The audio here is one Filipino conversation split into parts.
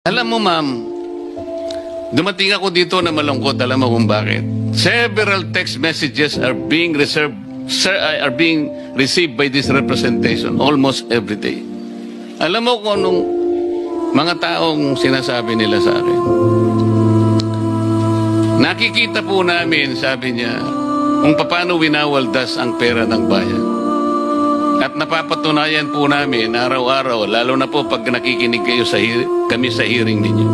Alam mo, ma'am, dumating ako dito na malungkot. Alam mo kung bakit? Several text messages are being received by this representation almost every day. Alam mo kung anong mga taong sinasabi nila sa akin? Nakikita po namin, sabi niya, kung paano winawaldas ang pera ng bayan. At napapatunayan po namin araw-araw, lalo na po pag nakikinig kayo kami sa hearing ninyo.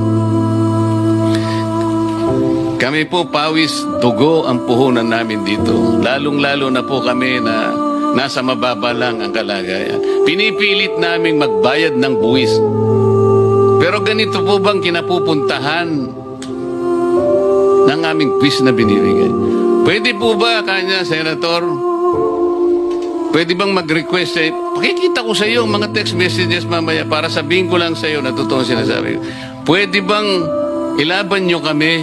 Kami po pawis, dugo ang puhunan namin dito. Lalong-lalo na po kami na nasa mababa lang ang kalagayan. Pinipilit naming magbayad ng buwis. Pero ganito po bang kinapupuntahan ng aming buwis na binibigay? Pwede po ba, kanya, Senator? Pwede bang mag-request sa'yo? Pakikita ko sa iyo mga text messages mamaya para sabihin ko lang sa iyo na totoong sinasabi. Pwede bang ilaban nyo kami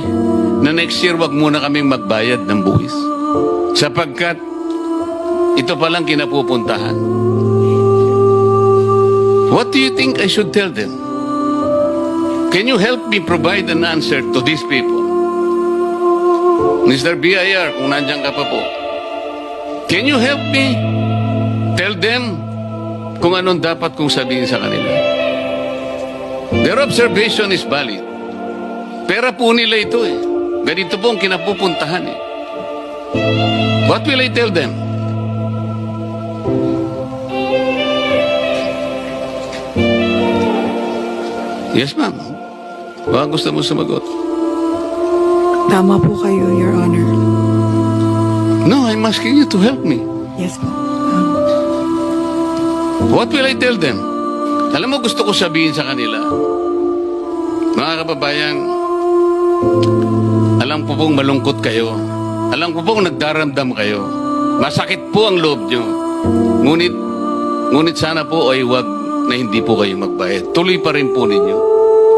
na next year wag muna kaming magbayad ng buwis? Sapagkat ito palang kinapupuntahan. What do you think I should tell them? Can you help me provide an answer to these people? Mr. BIR, kung nandiyan ka pa po. Can you help me tell them kung anong dapat kong sabihin sa kanila? Their observation is valid. Pera po nila ito eh. Ganito po ang kinapupuntahan eh. What will I tell them? Yes, ma'am. Baka gusto mo sumagot. Tama po kayo, Your Honor. No, I'm asking you to help me. Yes po. What will I tell them? Alam mo, gusto ko sabihin sa kanila, mga kababayan, alam ko pong malungkot kayo. Alam ko pong nagdaramdam kayo. Masakit po ang loob nyo. Ngunit sana po ay wag na hindi po kayo magbayad. Tuloy pa rin po ninyo.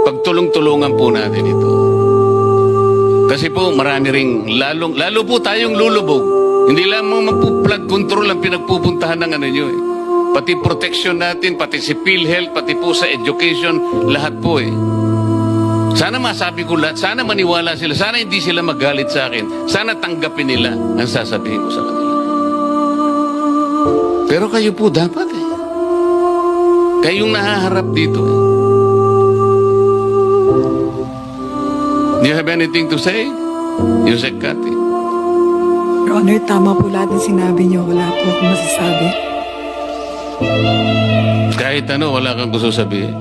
Pagtulong-tulungan po natin ito. Kasi po marami ring, lalo po tayong lulubog. Hindi lamang flood control ang pinagpupuntahan ng ano nyo eh. Pati protection natin, pati si PhilHealth, pati po sa education, lahat po eh. Sana masabi ko lahat, sana maniwala sila, sana hindi sila magalit sa akin, sana tanggapin nila ang sasabihin ko sa kanila. Pero kayo po dapat eh. Kayong nahaharap dito eh. Do you have anything to say? Yusek Kati. Your Honor, tama po lahat ng sinabi niyo. Wala po akong masasabi. Kahit ano, wala kang gusto sabihin.